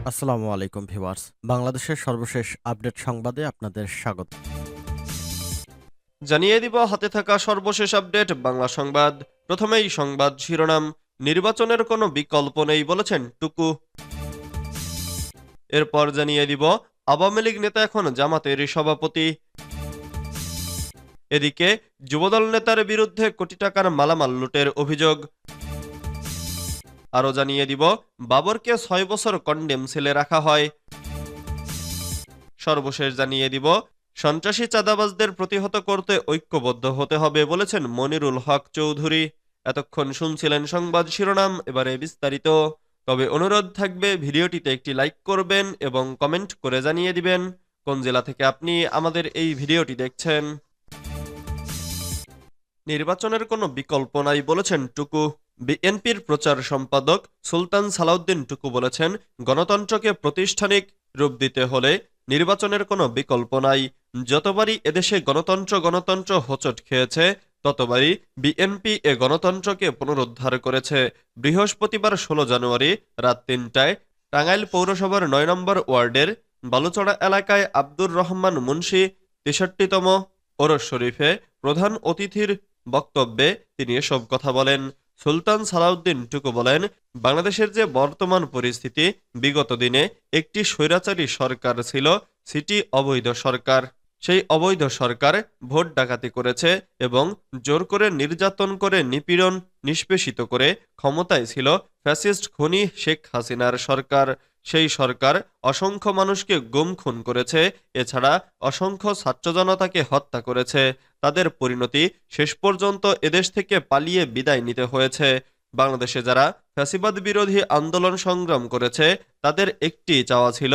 আসসালামু আলাইকুম ভিউয়ার্স। বাংলাদেশের সর্বশেষ আপডেট সংবাদে আপনাদের স্বাগত। জানিয়ে দিব হাতে থাকা সর্বশেষ আপডেট বাংলা সংবাদ। প্রথমেই সংবাদ শিরোনাম। নির্বাচনের কোনো বিকল্প নেই বলেছেন টুকু। এরপর জানিয়ে দিব আওয়ামী লীগ নেতা এখন জামাতের সভাপতি। এদিকে যুবদল নেতার বিরুদ্ধে কোটি টাকার মালামাল লুটের অভিযোগ। আরও জানিয়ে দিব বাবরকে ৬ বছর কন্ডেম সেলে রাখা হয়। সর্বশেষ জানিয়ে দিব সন্ত্রাসী চাঁদাবাজদের প্রতিহত করতে ঐক্যবদ্ধ হতে হবে বলেছেন মনিরুল হক চৌধুরী। এতক্ষণ শুনছিলেন সংবাদ শিরোনাম, এবারে বিস্তারিত। তবে অনুরোধ থাকবে ভিডিওটিতে একটি লাইক করবেন এবং কমেন্ট করে জানিয়ে দিবেন কোন জেলা থেকে আপনি আমাদের এই ভিডিওটি দেখছেন। নির্বাচনের কোনো বিকল্প নাই বলেছেন টুকু। বিএনপির প্রচার সম্পাদক সুলতান সালাউদ্দিন টুকু বলেছেন, গণতন্ত্রকে প্রাতিষ্ঠানিক রূপ দিতে হলে নির্বাচনের কোনো বিকল্প নাই। যতবারই এদেশে গণতন্ত্র গণতন্ত্র হোঁচট খেয়েছে, ততবারই বিএনপি এ গণতন্ত্রকে পুনরুদ্ধার করেছে। বৃহস্পতিবার ১৬ জানুয়ারি রাত ৩টায় টাঙ্গাইল পৌরসভার ৯ নম্বর ওয়ার্ডের বালুচড়া এলাকায় আব্দুর রহমান মুন্সি ৬৩তম ওরস শরীফে প্রধান অতিথির বক্তব্যে তিনি এসব কথা বলেন। সুলতান সালাউদ্দিন টুকু বলেন, বাংলাদেশের যে বর্তমান পরিস্থিতি, বিগত দিনে একটি স্বৈরাচারী সরকার ছিল, সিটি অবৈধ সরকার। সেই অবৈধ সরকার ভোট ডাকাতি করেছে এবং জোর করে নির্যাতন করে নিপীড়ন নিষ্পেষিত করে ক্ষমতায় ছিল ফ্যাসিস্ট খুনি শেখ হাসিনার সরকার। সেই সরকার অসংখ্য মানুষকে গুম খুন করেছে, এছাড়া অসংখ্য ছাত্র জনতাকে হত্যা করেছে। তাদের পরিণতি শেষ পর্যন্ত এদেশ থেকে পালিয়ে বিদায় নিতে হয়েছে। বাংলাদেশে যারা ফ্যাসিবাদ বিরোধী আন্দোলন সংগ্রাম করেছে, তাদের একটি চাওয়া ছিল,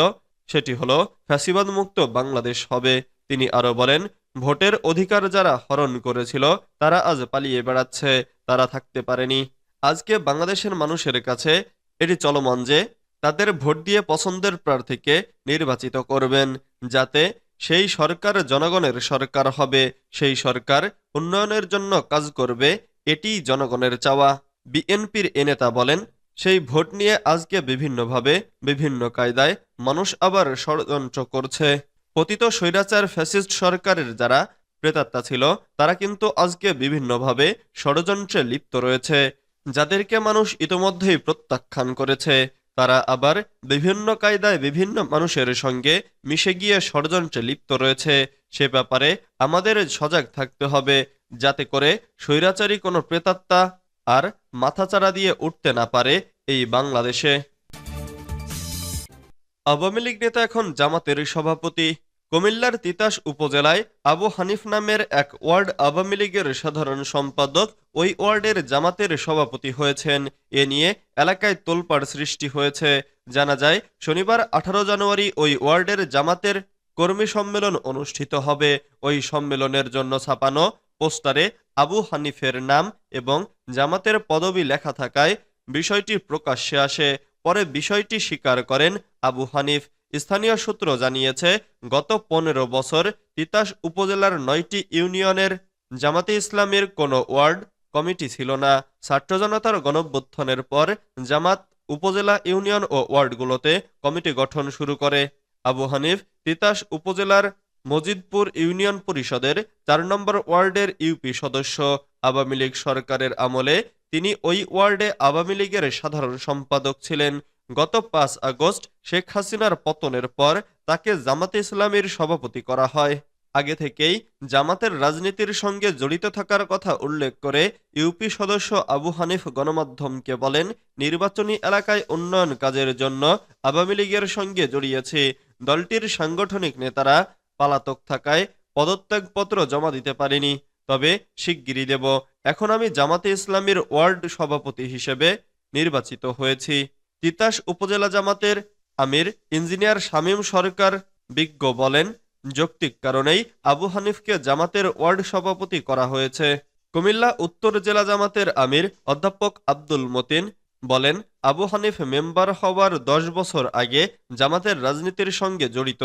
সেটি হলো ফ্যাসিবাদ মুক্ত বাংলাদেশ হবে। তিনি আরো বলেন, ভোটের অধিকার যারা হরণ করেছিল তারা আজ পালিয়ে বেড়াচ্ছে, তারা থাকতে পারেনি। আজকে বাংলাদেশের মানুষের কাছে এটি চলমান যে তাদের ভোট দিয়ে পছন্দের প্রার্থীকে নির্বাচিত করবেন, যাতে সেই সরকার জনগণের সরকার হবে, সেই সরকার উন্নয়নের জন্য কাজ করবে, এটিই জনগণের চাওয়া। বিএনপির এ নেতা বলেন, সেই ভোট নিয়ে আজকে বিভিন্নভাবে বিভিন্ন কায়দায় মানুষ আবার ষড়যন্ত্র করছে। পতিত স্বৈরাচার ফ্যাসিস্ট সরকারের যারা প্রেতাত্মা ছিল, তারা কিন্তু আজকে বিভিন্নভাবে ষড়যন্ত্রে লিপ্ত রয়েছে। যাদেরকে মানুষ ইতোমধ্যেই প্রত্যাখ্যান করেছে, তারা আবার বিভিন্ন কায়দায় বিভিন্ন মানুষের সঙ্গে মিশে গিয়ে ষড়যন্ত্রে লিপ্ত রয়েছে। সে ব্যাপারে আমাদের সজাগ থাকতে হবে, যাতে করে স্বৈরাচারী কোনো প্রেতাত্মা আর মাথাচাড়া দিয়ে উঠতে না পারে এই বাংলাদেশে। আওয়ামী লীগ নেতা এখন জামাতের সভাপতি। কুমিল্লার তিতাস উপজেলায় আবু হানিফ নামের এক ওয়ার্ড আওয়ামী লীগের সাধারণ সম্পাদক ওই ওয়ার্ডের জামাতের সভাপতি হয়েছেন। এ নিয়ে এলাকায় তোলপাড় সৃষ্টি হয়েছে। জানা যায়, শনিবার ১৮ জানুয়ারি ওই ওয়ার্ডের জামাতের কর্মী সম্মেলন অনুষ্ঠিত হবে। ওই সম্মেলনের জন্য ছাপানো পোস্টারে আবু হানিফের নাম এবং জামাতের পদবি লেখা থাকায় বিষয়টি প্রকাশ্যে আসে। পরে বিষয়টি স্বীকার করেন আবু হানিফ। স্থানীয় সূত্র জানিয়েছে, গত ১৫ বছর তিতাস উপজেলার ৯টি ইউনিয়নের জামাতে ইসলামের কোনো ওয়ার্ড কমিটি ছিল না। ছাত্র জনতার গণঅভ্যুত্থানের পর জামাত উপজেলা ইউনিয়ন ও ওয়ার্ডগুলোতে কমিটি গঠন শুরু করে। আবু হানিফ তিতাস উপজেলার মজিদপুর ইউনিয়ন পরিষদের ৪ নম্বর ওয়ার্ডের ইউপি সদস্য। আওয়ামী লীগ সরকারের আমলে তিনি ওই ওয়ার্ডে আওয়ামী লীগের সাধারণ সম্পাদক ছিলেন। গত ৫ আগস্ট শেখ হাসিনার পতনের পর তাকে জামাতে ইসলামীর সভাপতি করা হয়। আগে থেকেই জামাতের রাজনীতির সঙ্গে জড়িত থাকার কথা উল্লেখ করে ইউপি সদস্য আবু হানিফ গণমাধ্যমকে বলেন, নির্বাচনী এলাকায় উন্নয়ন কাজের জন্য আওয়ামী লীগের সঙ্গে জড়িয়েছে। দলটির সাংগঠনিক নেতারা পালাতক থাকায় পদত্যাগপত্র জমা দিতে পারেনি, তবে শিগগিরই দেব। এখন আমি জামাতে ইসলামীর ওয়ার্ড সভাপতি হিসেবে নির্বাচিত হয়েছি। তিতাস উপজেলা জামাতের আমির ইঞ্জিনিয়ার শামীম সরকার বিজ্ঞ বলেন, যৌক্তিক কারণেই আবু হানিফকে জামাতের ওয়ার্ড সভাপতি করা হয়েছে। কুমিল্লা উত্তর জেলা জামাতের আমির অধ্যাপক আব্দুল মতিন বলেন, আবু হানিফ মেম্বার হওয়ার ১০ বছর আগে জামাতের রাজনীতির সঙ্গে জড়িত।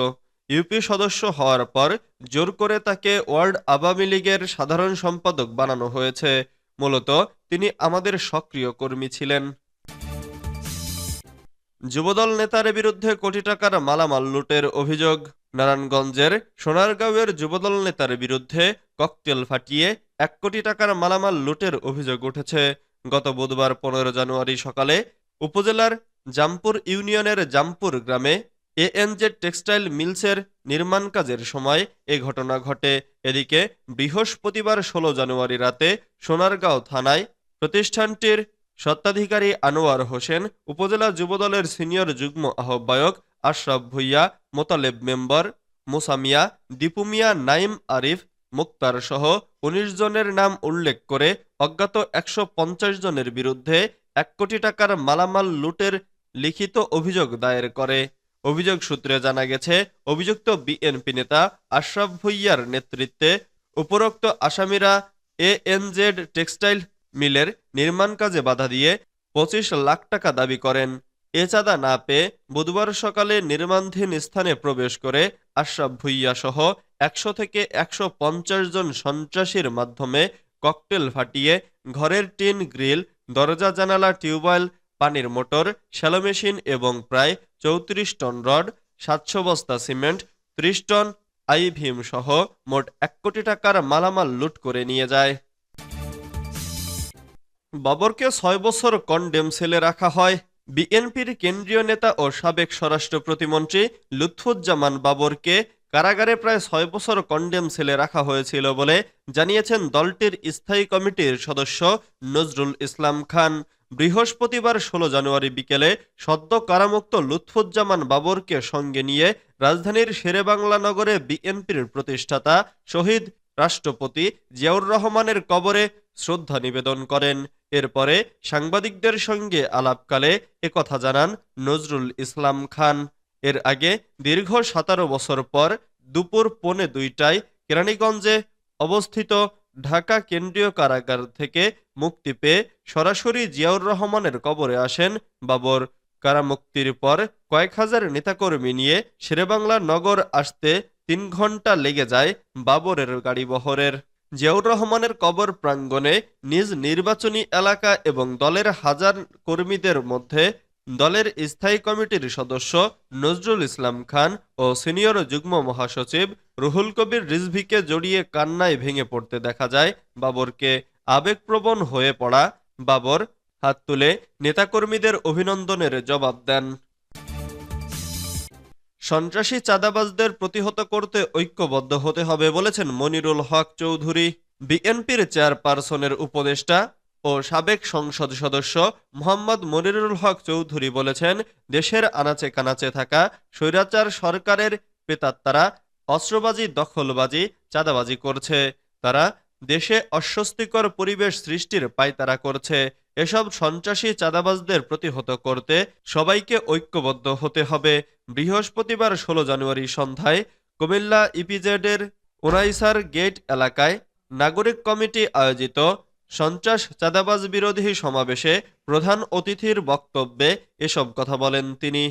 ইউপি সদস্য হওয়ার পর জোর করে তাকে ওয়ার্ড আওয়ামী লীগের সাধারণ সম্পাদক বানানো হয়েছে। মূলত তিনি আমাদের সক্রিয় কর্মী ছিলেন। যুবদল নেতার বিরুদ্ধে কোটি টাকার মালামাল লুটের অভিযোগ। নারায়ণগঞ্জের সোনারগাঁওয়ের যুবদল নেতার বিরুদ্ধে ককটেল ফাটিয়ে 1 কোটি টাকার মালামাল লুটের অভিযোগ উঠেছে। গত বুধবার 15 জানুয়ারি সকালে উপজেলার জামপুর ইউনিয়নের জামপুর গ্রামে এএনজেড টেক্সটাইল মিলসের নির্মাণ কাজের সময় এ ঘটনা ঘটে। এদিকে বৃহস্পতিবার 16 জানুয়ারি রাতে সোনারগাঁও থানায় প্রতিষ্ঠানটির স্বত্বাধিকারী আনোয়ার হোসেন, উপজেলা যুবদলের সিনিয়র যুগ্ম আহ্বায়ক আশরাফ ভুইয়া, মোতালেব মেম্বার মুসা মিয়া, দীপু মিয়া, নাইম আরিফ, মুক্তার সহ 19 জনের নাম উল্লেখ করে অজ্ঞাত 150 জনের বিরুদ্ধে 1 কোটি টাকার মালামাল লুটের লিখিত অভিযোগ দায়ের করে। অভিযোগ সূত্রে জানা গেছে, অভিযুক্ত বিএনপি নেতা আশরাফ ভুইয়ার নেতৃত্বে উপরোক্ত আসামিরা এএনজেড টেক্সটাইল মিলের নির্মাণ কাজে বাধা দিয়ে 25 লাখ টাকা দাবি করেন। এ চাঁদা না পেয়ে বুধবার সকালে নির্মাণাধীন স্থানে প্রবেশ করে আশরাফ ভুইয়া সহ 100 থেকে 150 জন সন্ত্রাসীর মাধ্যমে ককটেল ফাটিয়ে ঘরের টিন, গ্রিল, দরজা, জানালা, টিউবওয়েল, পানির মোটর, শ্যালো মেশিন এবং প্রায় 34 টন রড, 700 বস্তা সিমেন্ট, 30 টন আইভিম সহ মোট 1 কোটি টাকার মালামাল লুট করে নিয়ে যায়। বাবরকে 6 বছর কন্ডেম সেলে রাখা হয়। বিএনপির কেন্দ্রীয় নেতা ও সাবেক স্বরাষ্ট্র প্রতিমন্ত্রী লুৎফুজ্জামান বাবরকে কারাগারে প্রায় 6 বছর কন্ডেম সেলে রাখা হয়েছিল বলে জানিয়েছেন দলটির স্থায়ী কমিটির সদস্য নজরুল ইসলাম খান। বৃহস্পতিবার 16 জানুয়ারি বিকেলে সদ্য কারামুক্ত লুৎফুজ্জামান বাবরকে সঙ্গে নিয়ে রাজধানীর শেরেবাংলা নগরে বিএনপির প্রতিষ্ঠাতা শহীদ রাষ্ট্রপতি জিয়াউর রহমানের কবরে শ্রদ্ধা নিবেদন করেন। এরপরে সাংবাদিকদের সঙ্গে আলাপকালে একথা জানান নজরুল ইসলাম খান। এর আগে দীর্ঘ 17 বছর পর দুপুর 1:45টায় কেরানীগঞ্জে অবস্থিত ঢাকা কেন্দ্রীয় কারাগার থেকে মুক্তি পেয়ে সরাসরি জিয়াউর রহমানের কবরে আসেন বাবর। কারামুক্তির পর কয়েক হাজার নেতাকর্মী নিয়ে শেরেবাংলা নগর আসতে 3 ঘন্টা লেগে যায় বাবরের গাড়িবহরের। জিয়াউর রহমানের কবর প্রাঙ্গণে নিজ নির্বাচনী এলাকা এবং দলের হাজার কর্মীদের মধ্যে দলের স্থায়ী কমিটির সদস্য নজরুল ইসলাম খান ও সিনিয়র যুগ্ম মহাসচিব রুহুল কবির রিজভীকে জড়িয়ে কান্নায় ভেঙে পড়তে দেখা যায় বাবরকে। আবেগপ্রবণ হয়ে পড়া বাবর হাত তুলে নেতাকর্মীদের অভিনন্দনের জবাব দেন। সন্ত্রাসী চাঁদাবাজদের প্রতিহত করতে ঐক্যবদ্ধ হতে হবে বলেছেন মনিরুল হক চৌধুরী। বিএনপির চেয়ারপারসনের উপদেষ্টা ও সাবেক সংসদ সদস্য মোহাম্মদ মনিরুল হক চৌধুরী বলেছেন, দেশের আনাচে কানাচে থাকা স্বৈরাচার সরকারের প্রেতাত্মারা অস্ত্রবাজি, দখলবাজি, চাঁদাবাজি করছে। তারা দেশে অস্বস্তিকর পরিবেশ সৃষ্টির পায়তারা করছে। এসব সন্ত্রাসী চাঁদাবাজদের প্রতিহত করতে সবাইকে ঐক্যবদ্ধ হতে হবে। বৃহস্পতিবার 16 জানুয়ারি সন্ধ্যায় কুমিল্লা ইপিজেডের উনাইসার গেট এলাকায় নাগরিক কমিটি আয়োজিত সন্ত্রাস চাঁদাবাজ বিরোধী সমাবেশে প্রধান অতিথির বক্তব্যে এসব কথা বলেন তিনি।